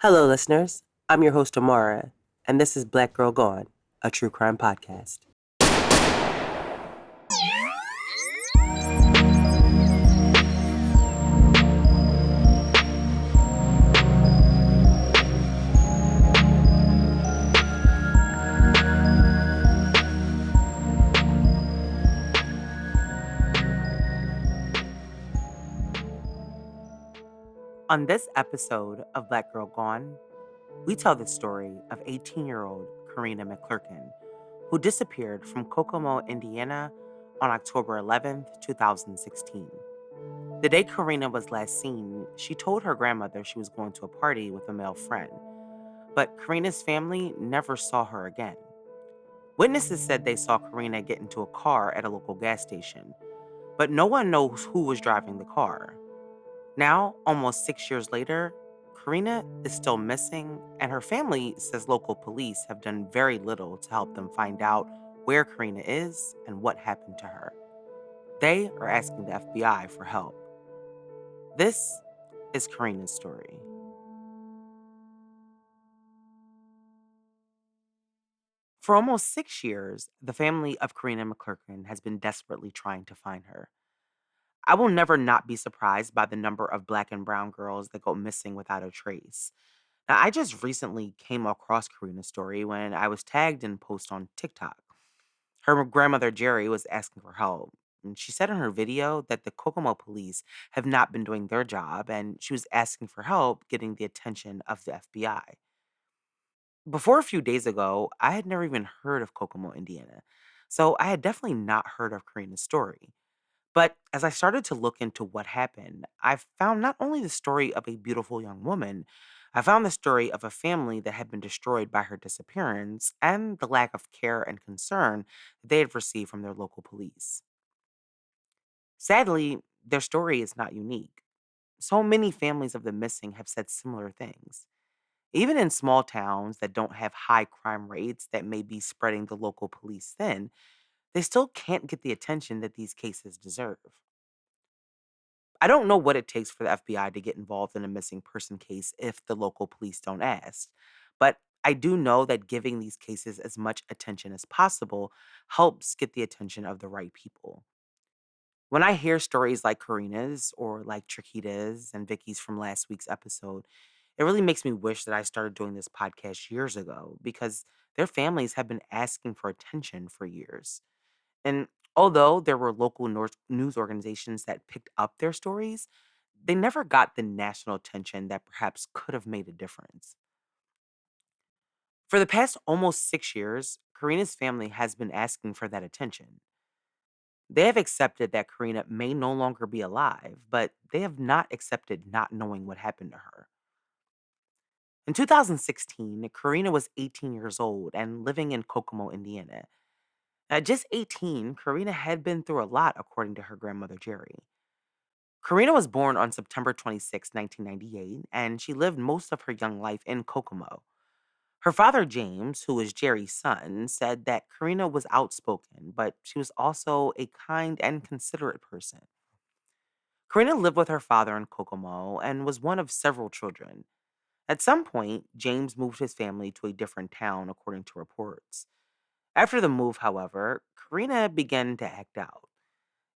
Hello, listeners. I'm your host, Amara, and this is Black Girl Gone, a true crime podcast. On this episode of Black Girl Gone, we tell the story of 18-year-old Rena McClerkin, who disappeared from Kokomo, Indiana on October 11th, 2016. The day Karina was last seen, she told her grandmother she was going to a party with a male friend, but Karina's family never saw her again. Witnesses said they saw Karina get into a car at a local gas station, but no one knows who was driving the car. Now, almost 6 years later, Karina is still missing, and her family says local police have done very little to help them find out where Karina is and what happened to her. They are asking the FBI for help. This is Karina's story. For almost 6 years, the family of Karina McClerkin has been desperately trying to find her. I will never not be surprised by the number of black and brown girls that go missing without a trace. Now, I just recently came across Karina's story when I was tagged in a post on TikTok. Her grandmother, Jerry, was asking for help. And she said in her video that the Kokomo police have not been doing their job, and she was asking for help getting the attention of the FBI. Before a few days ago, I had never even heard of Kokomo, Indiana. So I had definitely not heard of Karina's story. But as I started to look into what happened, I found not only the story of a beautiful young woman, I found the story of a family that had been destroyed by her disappearance and the lack of care and concern they had received from their local police. Sadly, their story is not unique. So many families of the missing have said similar things. Even in small towns that don't have high crime rates that may be spreading the local police thin, they still can't get the attention that these cases deserve. I don't know what it takes for the FBI to get involved in a missing person case if the local police don't ask. But I do know that giving these cases as much attention as possible helps get the attention of the right people. When I hear stories like Karina's or like Chiquita's and Vicky's from last week's episode, it really makes me wish that I started doing this podcast years ago because their families have been asking for attention for years. And although there were local news organizations that picked up their stories, they never got the national attention that perhaps could have made a difference. For the past almost 6 years, Karina's family has been asking for that attention. They have accepted that Karina may no longer be alive, but they have not accepted not knowing what happened to her. In 2016, Karina was 18 years old and living in Kokomo, Indiana. At just 18, Karina had been through a lot, according to her grandmother, Jerry. Karina was born on September 26, 1998, and she lived most of her young life in Kokomo. Her father, James, who was Jerry's son, said that Karina was outspoken, but she was also a kind and considerate person. Karina lived with her father in Kokomo and was one of several children. At some point, James moved his family to a different town, according to reports. After the move, however, Karina began to act out.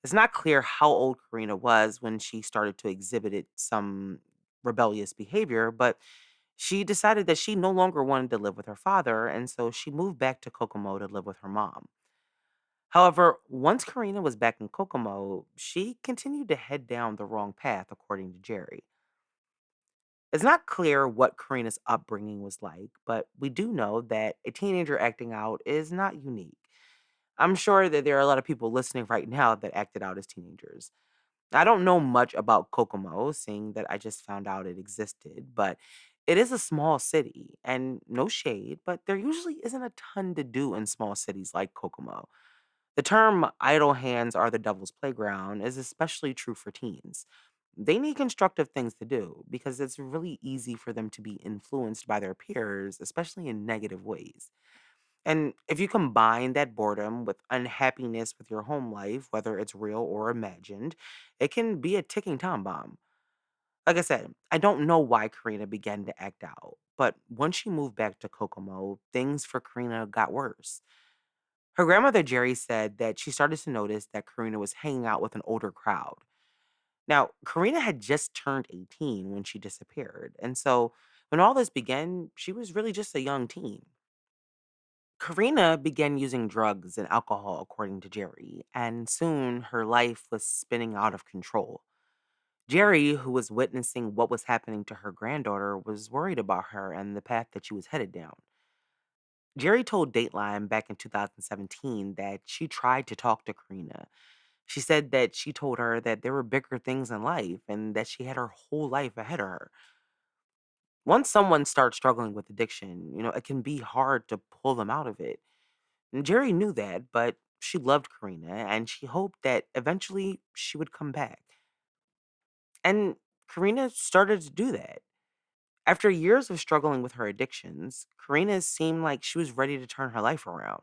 It's not clear how old Karina was when she started to exhibit some rebellious behavior, but she decided that she no longer wanted to live with her father, and so she moved back to Kokomo to live with her mom. However, once Karina was back in Kokomo, she continued to head down the wrong path, according to Jerry. It's not clear what Karina's upbringing was like, but we do know that a teenager acting out is not unique. I'm sure that there are a lot of people listening right now that acted out as teenagers. I don't know much about Kokomo, seeing that I just found out it existed, but it is a small city and no shade, but there usually isn't a ton to do in small cities like Kokomo. The term idle hands are the devil's playground is especially true for teens. They need constructive things to do because it's really easy for them to be influenced by their peers, especially in negative ways. And if you combine that boredom with unhappiness with your home life, whether it's real or imagined, it can be a ticking time bomb. Like I said, I don't know why Karina began to act out, but once she moved back to Kokomo, things for Karina got worse. Her grandmother Jerry said that she started to notice that Karina was hanging out with an older crowd. Now, Karina had just turned 18 when she disappeared, and so when all this began, she was really just a young teen. Karina began using drugs and alcohol, according to Jerry, and soon her life was spinning out of control. Jerry, who was witnessing what was happening to her granddaughter, was worried about her and the path that she was headed down. Jerry told Dateline back in 2017 that she tried to talk to Karina. She said that she told her that there were bigger things in life and that she had her whole life ahead of her. Once someone starts struggling with addiction, it can be hard to pull them out of it. And Jerry knew that, but she loved Karina and she hoped that eventually she would come back. And Karina started to do that. After years of struggling with her addictions, Karina seemed like she was ready to turn her life around.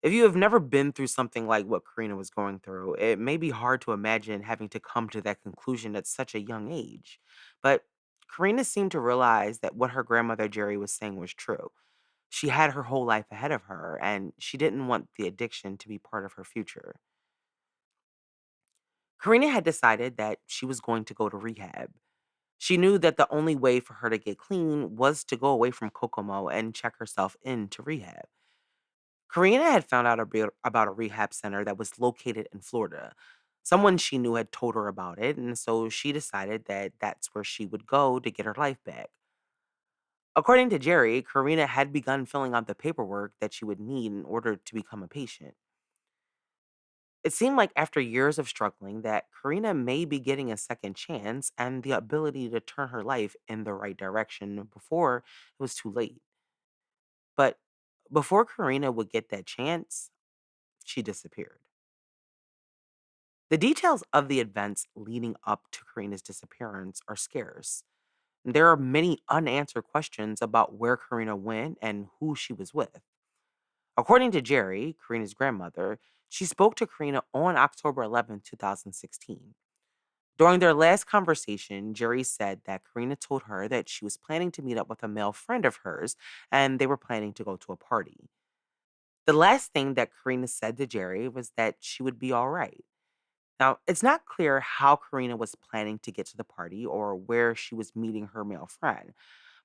If you have never been through something like what Karina was going through, it may be hard to imagine having to come to that conclusion at such a young age. But Karina seemed to realize that what her grandmother Jerry was saying was true. She had her whole life ahead of her, and she didn't want the addiction to be part of her future. Karina had decided that she was going to go to rehab. She knew that the only way for her to get clean was to go away from Kokomo and check herself into rehab. Karina had found out about a rehab center that was located in Florida. Someone she knew had told her about it, and so she decided that that's where she would go to get her life back. According to Jerry, Karina had begun filling out the paperwork that she would need in order to become a patient. It seemed like after years of struggling that Karina may be getting a second chance and the ability to turn her life in the right direction before it was too late. But before Karina would get that chance, she disappeared. The details of the events leading up to Karina's disappearance are scarce. There are many unanswered questions about where Karina went and who she was with. According to Jerry, Karina's grandmother, she spoke to Karina on October 11th, 2016. During their last conversation, Jerry said that Karina told her that she was planning to meet up with a male friend of hers and they were planning to go to a party. The last thing that Karina said to Jerry was that she would be all right. Now, it's not clear how Karina was planning to get to the party or where she was meeting her male friend,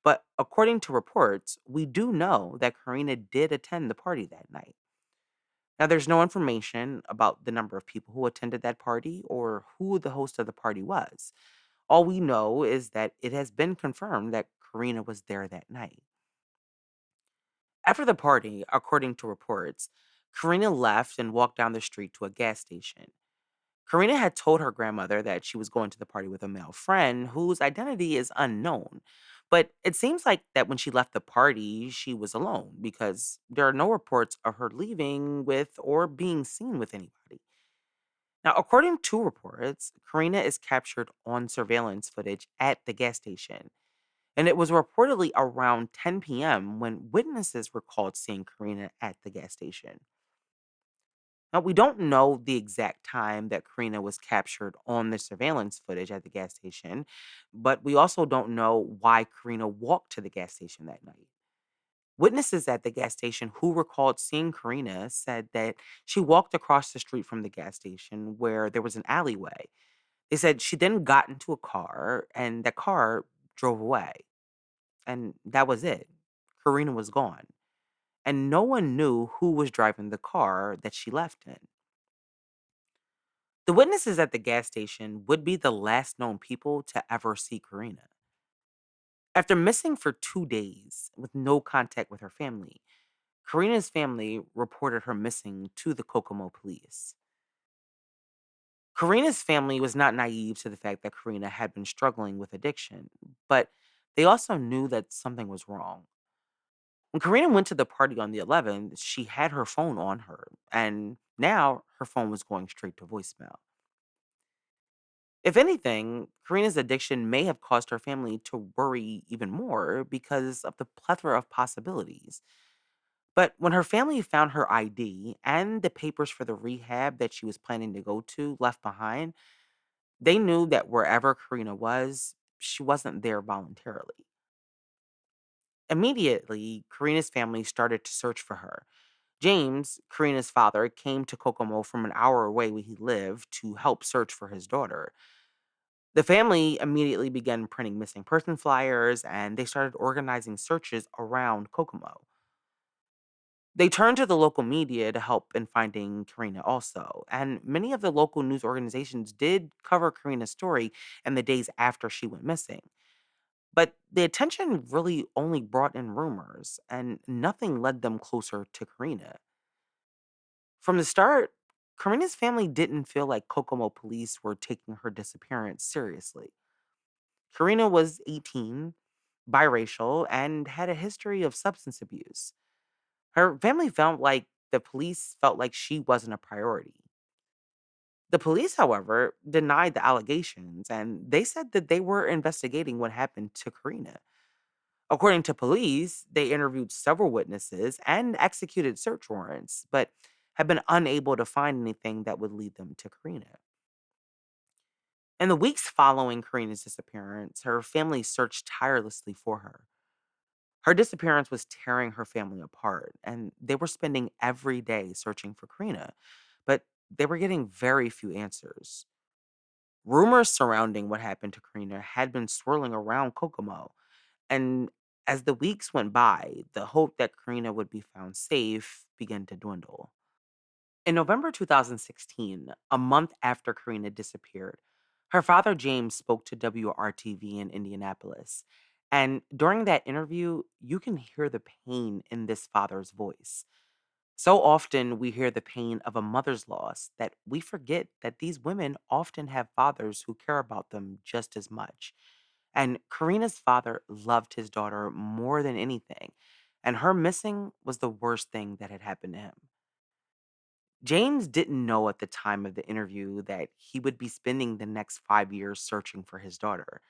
but according to reports, we do know that Karina did attend the party that night. Now, there's no information about the number of people who attended that party or who the host of the party was. All we know is that it has been confirmed that Karina was there that night. After the party, according to reports, Karina left and walked down the street to a gas station. Karina had told her grandmother that she was going to the party with a male friend whose identity is unknown. But it seems like that when she left the party, she was alone because there are no reports of her leaving with or being seen with anybody. Now, according to reports, Karina is captured on surveillance footage at the gas station. And it was reportedly around 10 p.m. when witnesses recalled seeing Karina at the gas station. Now, we don't know the exact time that Karina was captured on the surveillance footage at the gas station, but we also don't know why Karina walked to the gas station that night. Witnesses at the gas station who recalled seeing Karina said that she walked across the street from the gas station where there was an alleyway. They said she then got into a car and that car drove away. And that was it. Karina was gone. And no one knew who was driving the car that she left in. The witnesses at the gas station would be the last known people to ever see Karina. After missing for 2 days with no contact with her family, Karina's family reported her missing to the Kokomo police. Karina's family was not naive to the fact that Karina had been struggling with addiction, but they also knew that something was wrong. When Karina went to the party on the 11th, she had her phone on her, and now her phone was going straight to voicemail. If anything, Karina's addiction may have caused her family to worry even more because of the plethora of possibilities. But when her family found her ID and the papers for the rehab that she was planning to go to left behind, They knew that wherever Karina was, she wasn't there voluntarily. Immediately, Karina's family started to search for her. James, Karina's father, came to Kokomo from an hour away where he lived to help search for his daughter. The family immediately began printing missing person flyers and they started organizing searches around Kokomo. They turned to the local media to help in finding Karina also, and many of the local news organizations did cover Karina's story in the days after she went missing. But the attention really only brought in rumors, and nothing led them closer to Karina. From the start, Karina's family didn't feel like Kokomo police were taking her disappearance seriously. Karina was 18, biracial, and had a history of substance abuse. Her family felt like the police felt like she wasn't a priority. The police, however, denied the allegations and they said that they were investigating what happened to Karina. According to police, they interviewed several witnesses and executed search warrants, but have been unable to find anything that would lead them to Karina. In the weeks following Karina's disappearance, her family searched tirelessly for her. Her disappearance was tearing her family apart, and they were spending every day searching for Karina, but they were getting very few answers. Rumors surrounding what happened to Karina had been swirling around Kokomo, and as the weeks went by, the hope that Karina would be found safe began to dwindle. In November 2016, a month after Karina disappeared, her father James spoke to WRTV in Indianapolis. And during that interview, you can hear the pain in this father's voice. So often we hear the pain of a mother's loss that we forget that these women often have fathers who care about them just as much. And Karina's father loved his daughter more than anything, and her missing was the worst thing that had happened to him. James didn't know at the time of the interview that he would be spending the next 5 years searching for his daughter.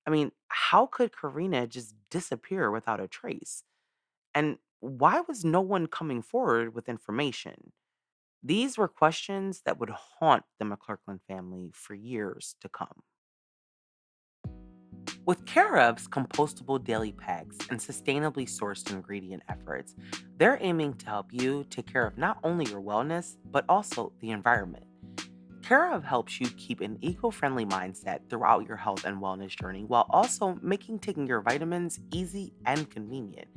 I mean, how could Karina just disappear without a trace? And why was no one coming forward with information? These were questions that would haunt the McClerkin family for years to come. With Carev's compostable daily packs and sustainably sourced ingredient efforts, they're aiming to help you take care of not only your wellness, but also the environment. Carev helps you keep an eco friendly mindset throughout your health and wellness journey while also making taking your vitamins easy and convenient.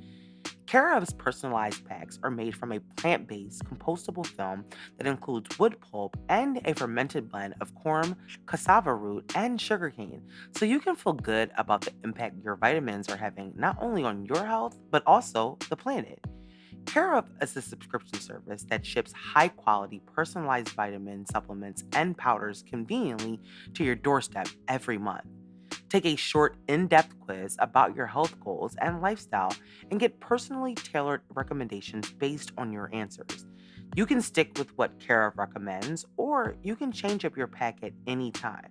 Carev's personalized packs are made from a plant based compostable film that includes wood pulp and a fermented blend of corn, cassava root, and sugarcane, so you can feel good about the impact your vitamins are having not only on your health, but also the planet. CareUp is a subscription service that ships high quality personalized vitamin supplements and powders conveniently to your doorstep every month. Take a short, in depth quiz about your health goals and lifestyle and get personally tailored recommendations based on your answers. You can stick with what CareUp recommends, or you can change up your pack at any time.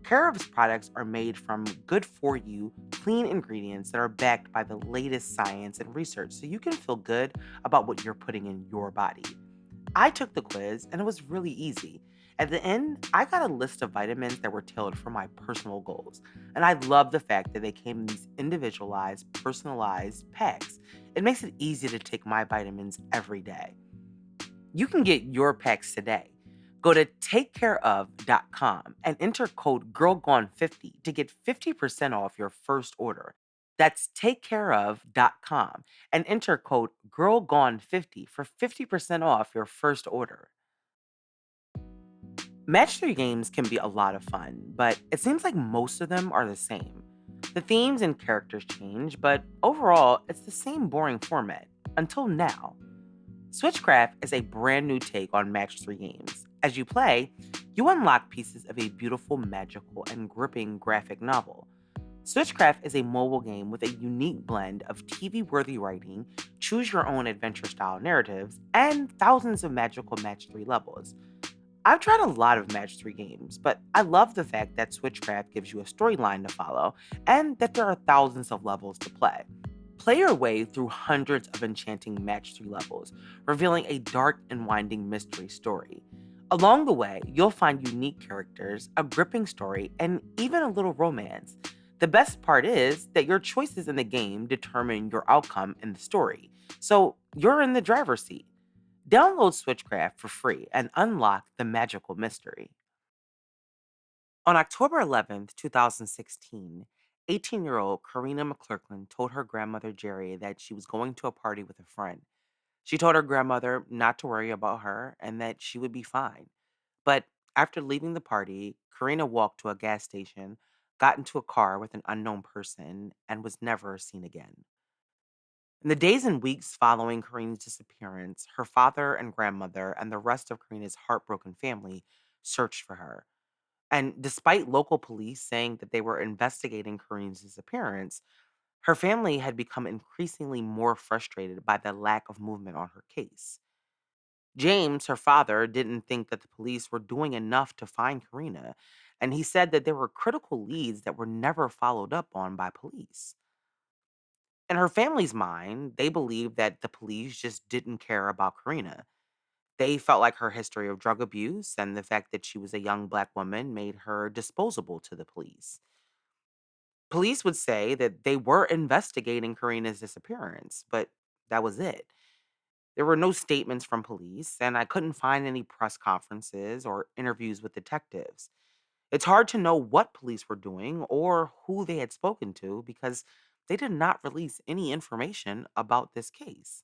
Carev's products are made from good for you, clean ingredients that are backed by the latest science and research so you can feel good about what you're putting in your body. I took the quiz and it was really easy. At the end, I got a list of vitamins that were tailored for my personal goals. And I love the fact that they came in these individualized, personalized packs. It makes it easy to take my vitamins every day. You can get your packs today. Go to takecareof.com and enter code GIRLGONE50 to get 50% off your first order. That's takecareof.com and enter code GIRLGONE50 for 50% off your first order. Match 3 games can be a lot of fun, but it seems like most of them are the same. The themes and characters change, but overall, it's the same boring format. Until now. SwitchCraft is a brand new take on Match 3 games. As you play, you unlock pieces of a beautiful, magical, and gripping graphic novel. SwitchCraft is a mobile game with a unique blend of TV worthy writing, choose your own adventure style narratives, and thousands of magical Match 3 levels. I've tried a lot of Match 3 games, but I love the fact that SwitchCraft gives you a storyline to follow and that there are thousands of levels to play. Play your way through hundreds of enchanting Match 3 levels, revealing a dark and winding mystery story. Along the way, you'll find unique characters, a gripping story, and even a little romance. The best part is that your choices in the game determine your outcome in the story, so you're in the driver's seat. Download SwitchCraft for free and unlock the magical mystery. On October 11th, 2016, 18-year-old Karina McClerkin told her grandmother Jerry that she was going to a party with a friend. She told her grandmother not to worry about her and that she would be fine. But after leaving the party, Karina walked to a gas station, got into a car with an unknown person, and was never seen again. In the days and weeks following Karina's disappearance, her father and grandmother and the rest of Karina's heartbroken family searched for her. And despite local police saying that they were investigating Karina's disappearance, her family had become increasingly more frustrated by the lack of movement on her case. James, her father, didn't think that the police were doing enough to find Karina, and he said that there were critical leads that were never followed up on by police. In her family's mind, they believed that the police just didn't care about Karina. They felt like her history of drug abuse and the fact that she was a young black woman made her disposable to the police. Police would say that they were investigating Karina's disappearance, but that was it. There were no statements from police, and I couldn't find any press conferences or interviews with detectives. It's hard to know what police were doing or who they had spoken to because they did not release any information about this case.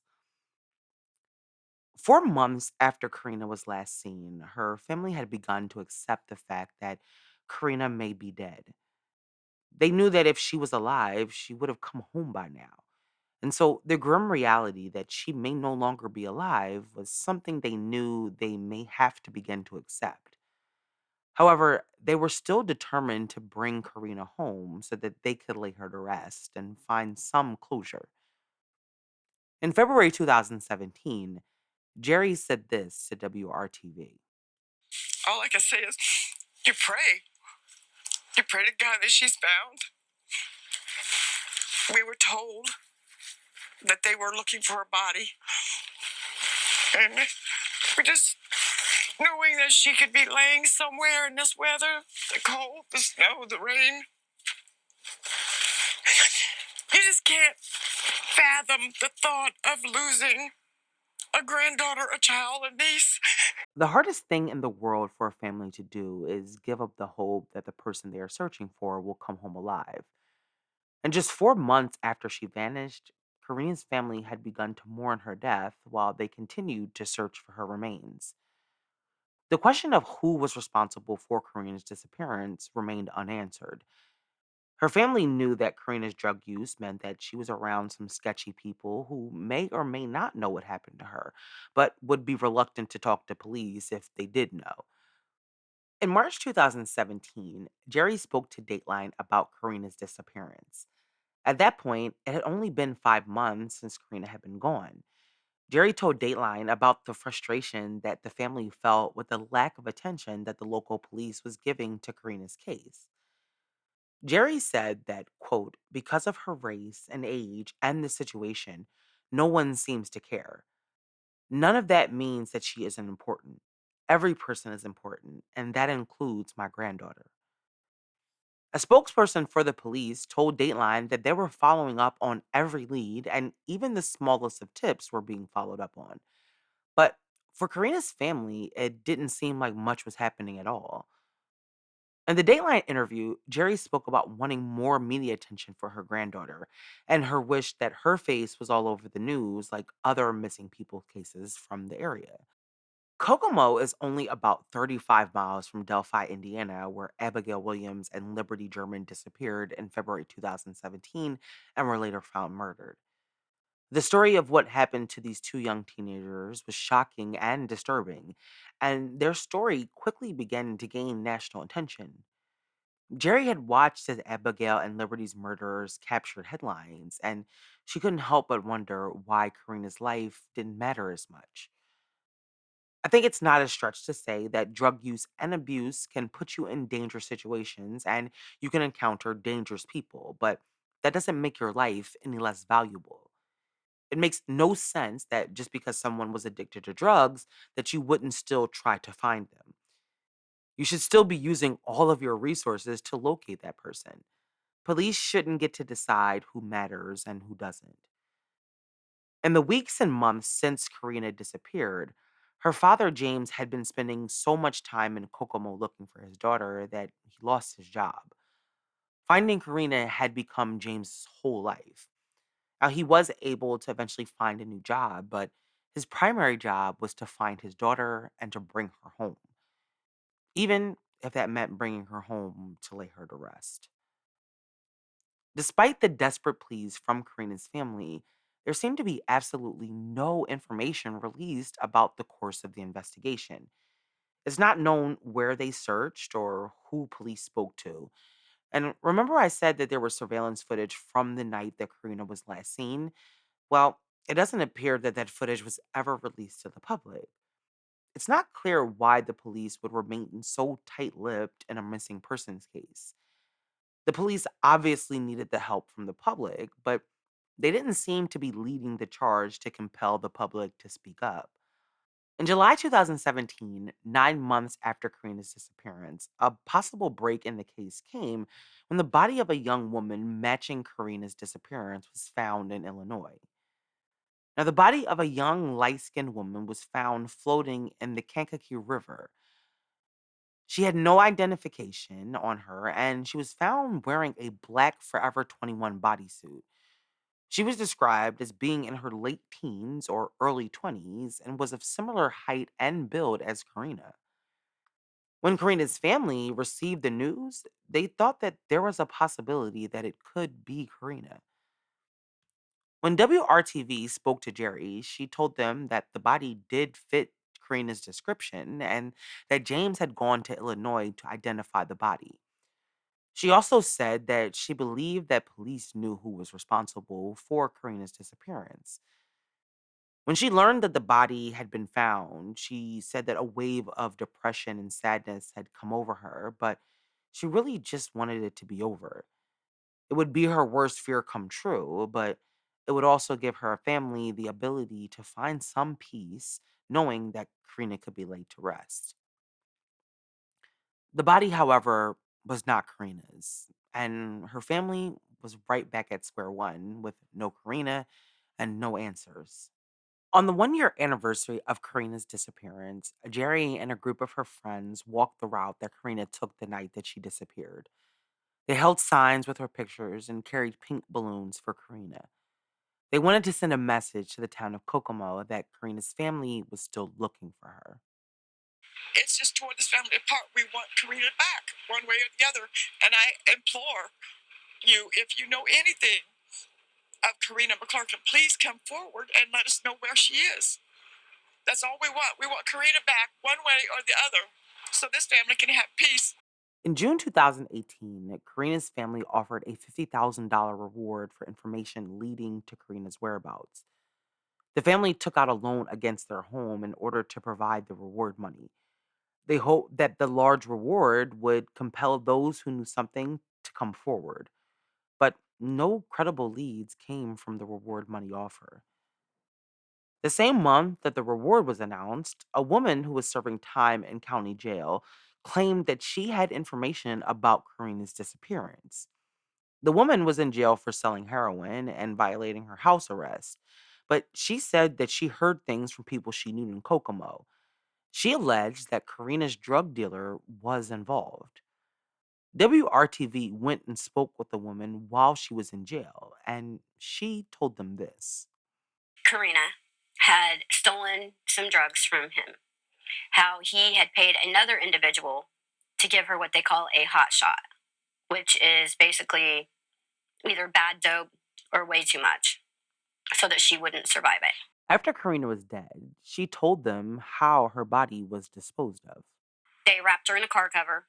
4 months after Karina was last seen, her family had begun to accept the fact that Karina may be dead. They knew that if she was alive, she would have come home by now. And so the grim reality that she may no longer be alive was something they knew they may have to begin to accept. However, they were still determined to bring Karina home so that they could lay her to rest and find some closure. In February 2017, Jerry said this to WRTV. All I can say is, you pray. You pray to God that she's found. We were told that they were looking for her body. And we just, knowing that she could be laying somewhere in this weather, the cold, the snow, the rain, you just can't fathom the thought of losing a granddaughter, a child, a niece. The hardest thing in the world for a family to do is give up the hope that the person they are searching for will come home alive. And just 4 months after she vanished, Karina's family had begun to mourn her death while they continued to search for her remains. The question of who was responsible for Karina's disappearance remained unanswered. Her family knew that Karina's drug use meant that she was around some sketchy people who may or may not know what happened to her, but would be reluctant to talk to police if they did know. In March 2017, Jerry spoke to Dateline about Karina's disappearance. At that point, it had only been 5 months since Karina had been gone. Jerry told Dateline about the frustration that the family felt with the lack of attention that the local police was giving to Karina's case. Jerry said that, quote, because of her race and age and the situation, no one seems to care. None of that means that she isn't important. Every person is important, and that includes my granddaughter. A spokesperson for the police told Dateline that they were following up on every lead, and even the smallest of tips were being followed up on. But for Karina's family, it didn't seem like much was happening at all. In the Dateline interview, Jerry spoke about wanting more media attention for her granddaughter and her wish that her face was all over the news like other missing people cases from the area. Kokomo is only about 35 miles from Delphi, Indiana, where Abigail Williams and Liberty German disappeared in February 2017 and were later found murdered. The story of what happened to these two young teenagers was shocking and disturbing, and their story quickly began to gain national attention. Jerry had watched as Abigail and Liberty's murderers captured headlines, and she couldn't help but wonder why Karina's life didn't matter as much. I think it's not a stretch to say that drug use and abuse can put you in dangerous situations and you can encounter dangerous people, but that doesn't make your life any less valuable. It makes no sense that just because someone was addicted to drugs that you wouldn't still try to find them. You should still be using all of your resources to locate that person. Police shouldn't get to decide who matters and who doesn't. In the weeks and months since Karina disappeared, her father James had been spending so much time in Kokomo looking for his daughter that he lost his job. Finding Karina had become James' whole life. Now, he was able to eventually find a new job, but his primary job was to find his daughter and to bring her home, even if that meant bringing her home to lay her to rest. Despite the desperate pleas from Karina's family, there seemed to be absolutely no information released about the course of the investigation. It's not known where they searched or who police spoke to. And remember, I said that there was surveillance footage from the night that Karina was last seen? Well, it doesn't appear that that footage was ever released to the public. It's not clear why the police would remain so tight lipped in a missing persons case. The police obviously needed the help from the public, but they didn't seem to be leading the charge to compel the public to speak up. In July 2017, 9 months after Karina's disappearance, a possible break in the case came when the body of a young woman matching Karina's disappearance was found in Illinois. Now, the body of a young light skinned woman was found floating in the Kankakee River. She had no identification on her, and she was found wearing a black Forever 21 bodysuit. She was described as being in her late teens or early 20s and was of similar height and build as Karina. When Karina's family received the news, they thought that there was a possibility that it could be Karina. When WRTV spoke to Jerry, she told them that the body did fit Karina's description and that James had gone to Illinois to identify the body. She also said that she believed that police knew who was responsible for Karina's disappearance. When she learned that the body had been found, she said that a wave of depression and sadness had come over her, but she really just wanted it to be over. It would be her worst fear come true, but it would also give her family the ability to find some peace knowing that Karina could be laid to rest. The body, however, was not Karina's, and her family was right back at square one with no Karina and no answers. On the 1 year anniversary of Karina's disappearance, Jerry and a group of her friends walked the route that Karina took the night that she disappeared. They held signs with her pictures and carried pink balloons for Karina. They wanted to send a message to the town of Kokomo that Karina's family was still looking for her. It's just tore this family apart. We want Karina back, one way or the other. And I implore you, if you know anything of Karina McClerkin, please come forward and let us know where she is. That's all we want. We want Karina back, one way or the other, so this family can have peace. In June 2018, Karina's family offered a $50,000 reward for information leading to Karina's whereabouts. The family took out a loan against their home in order to provide the reward money. They hoped that the large reward would compel those who knew something to come forward, but no credible leads came from the reward money offer. The same month that the reward was announced, a woman who was serving time in county jail claimed that she had information about Karina's disappearance. The woman was in jail for selling heroin and violating her house arrest, but she said that she heard things from people she knew in Kokomo. She alleged that Karina's drug dealer was involved. WRTV went and spoke with the woman while she was in jail, and she told them this. Karina had stolen some drugs from him, how he had paid another individual to give her what they call a hot shot, which is basically either bad dope or way too much so that she wouldn't survive it. After Karina was dead, she told them how her body was disposed of. They wrapped her in a car cover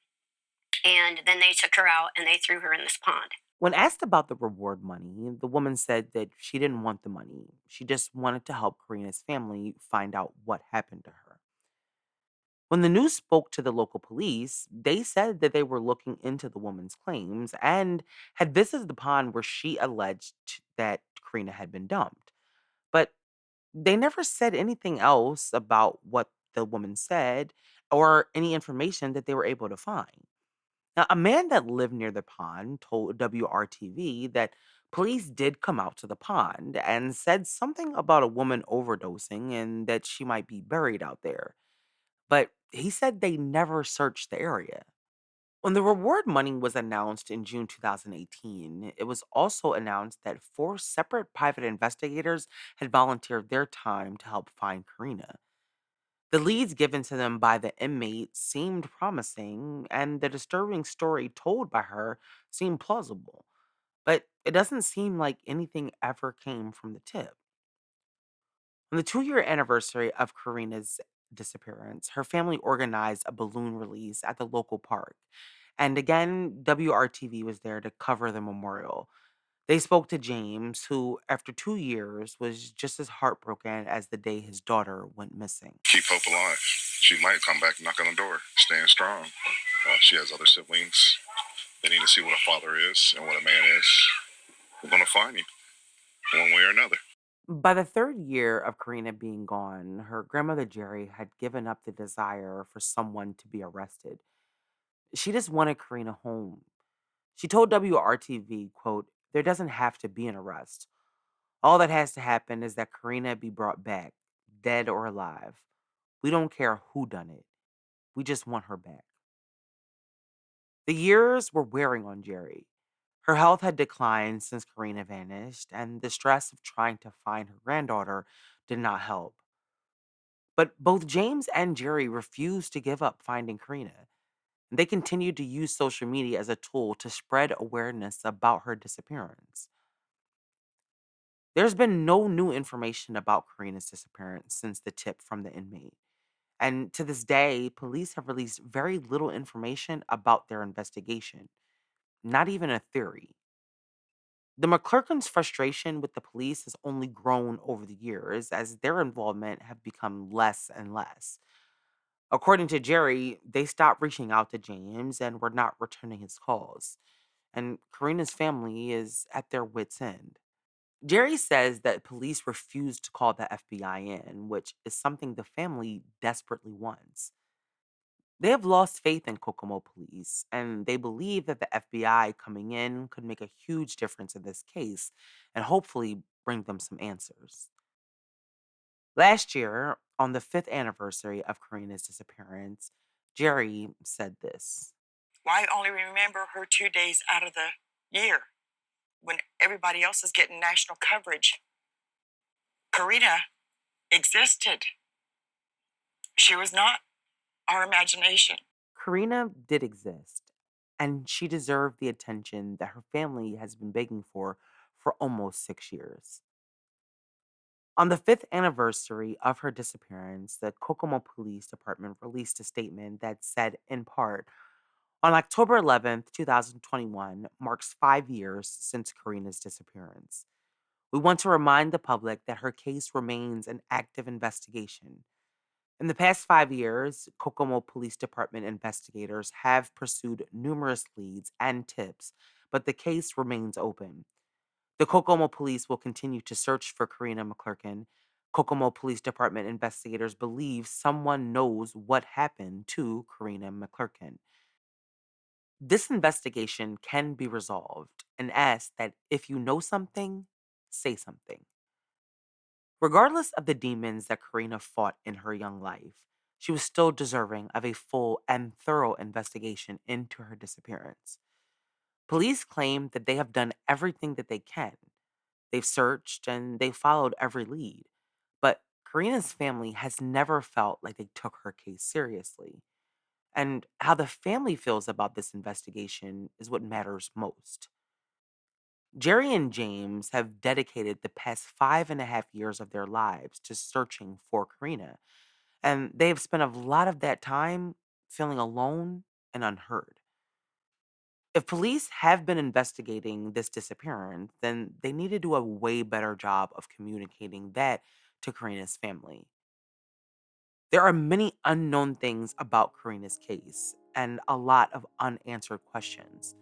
and then they took her out and they threw her in this pond. When asked about the reward money, the woman said that she didn't want the money. She just wanted to help Karina's family find out what happened to her. When the news spoke to the local police, they said that they were looking into the woman's claims and had visited the pond where she alleged that Karina had been dumped. But they never said anything else about what the woman said or any information that they were able to find. Now, a man that lived near the pond told WRTV that police did come out to the pond and said something about a woman overdosing and that she might be buried out there. But he said they never searched the area. When the reward money was announced in June 2018, it was also announced that four separate private investigators had volunteered their time to help find Karina. The leads given to them by the inmate seemed promising, and the disturbing story told by her seemed plausible. But it doesn't seem like anything ever came from the tip. On the 2-year anniversary of Karina's disappearance, her family organized a balloon release at the local park. And again, WRTV was there to cover the memorial. They spoke to James, who, after 2 years, was just as heartbroken as the day his daughter went missing. Keep hope alive. She might come back and knock on the door. Staying strong. She has other siblings. They need to see what a father is and what a man is. We're going to find him one way or another. By the 3rd year of Karina being gone, her grandmother Jerry had given up the desire for someone to be arrested. She just wanted Karina home. She told WRTV, quote, "There doesn't have to be an arrest. All that has to happen is that Karina be brought back, dead or alive. We don't care who done it. We just want her back." The years were wearing on Jerry. Her health had declined since Karina vanished, and the stress of trying to find her granddaughter did not help. But both James and Jerry refused to give up finding Karina. They continued to use social media as a tool to spread awareness about her disappearance. There's been no new information about Karina's disappearance since the tip from the inmate. And to this day, police have released very little information about their investigation, not even a theory. The McClerkin's frustration with the police has only grown over the years as their involvement have become less and less. According to Jerry, they stopped reaching out to James and were not returning his calls. And Karina's family is at their wits' end. Jerry says that police refused to call the FBI in, which is something the family desperately wants. They have lost faith in Kokomo police, and they believe that the FBI coming in could make a huge difference in this case and hopefully bring them some answers. Last year, on the 5th anniversary of Karina's disappearance, Jerry said this. Why only remember her 2 days out of the year when everybody else is getting national coverage? Karina existed. She was not our imagination. Karina did exist, and she deserved the attention that her family has been begging for almost 6 years. On the 5th anniversary of her disappearance, the Kokomo Police Department released a statement that said, in part, on October 11th, 2021 marks 5 years since Karina's disappearance. We want to remind the public that her case remains an active investigation. In the past 5 years, Kokomo Police Department investigators have pursued numerous leads and tips, but the case remains open. The Kokomo police will continue to search for Karina McClerkin. Kokomo Police Department investigators believe someone knows what happened to Karina McClerkin. This investigation can be resolved and ask that if you know something, say something. Regardless of the demons that Karina fought in her young life, she was still deserving of a full and thorough investigation into her disappearance. Police claim that they have done everything that they can. They've searched and they followed every lead. But Karina's family has never felt like they took her case seriously. And how the family feels about this investigation is what matters most. Jerry and James have dedicated the past 5.5 years of their lives to searching for Karina, and they have spent a lot of that time feeling alone and unheard. If police have been investigating this disappearance, then they need to do a way better job of communicating that to Karina's family. There are many unknown things about Karina's case and a lot of unanswered questions.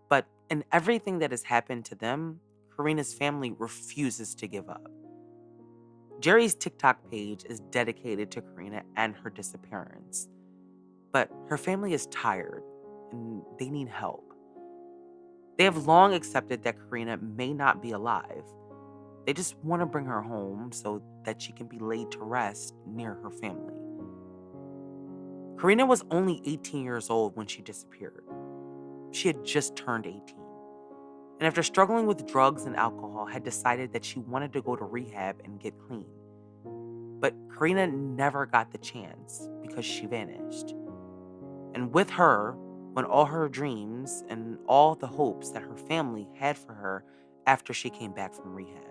But in everything that has happened to them, Karina's family refuses to give up. Jerry's TikTok page is dedicated to Karina and her disappearance, but her family is tired and they need help. They have long accepted that Karina may not be alive. They just want to bring her home so that she can be laid to rest near her family. Karina was only 18 years old when she disappeared. She had just turned 18. And after struggling with drugs and alcohol, had decided that she wanted to go to rehab and get clean. But Karina never got the chance because she vanished. And with her went all her dreams and all the hopes that her family had for her after she came back from rehab.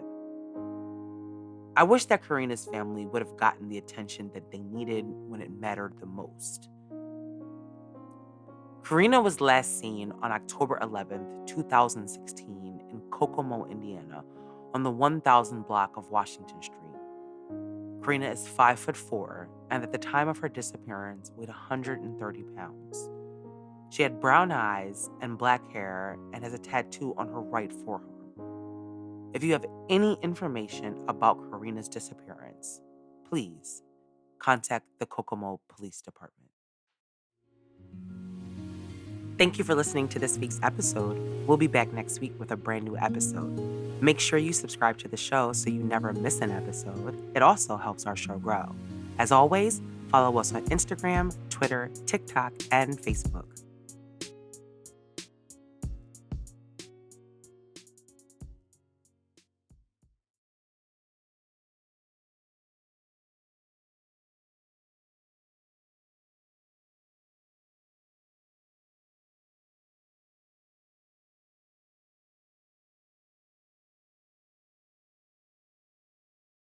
I wish that Karina's family would have gotten the attention that they needed when it mattered the most. Karina was last seen on October 11th, 2016 in Kokomo, Indiana, on the 1000 block of Washington Street. Karina is 5'4" and at the time of her disappearance weighed 130 pounds. She had brown eyes and black hair and has a tattoo on her right forearm. If you have any information about Karina's disappearance, please contact the Kokomo Police Department. Thank you for listening to this week's episode. We'll be back next week with a brand new episode. Make sure you subscribe to the show so you never miss an episode. It also helps our show grow. As always, follow us on Instagram, Twitter, TikTok, and Facebook.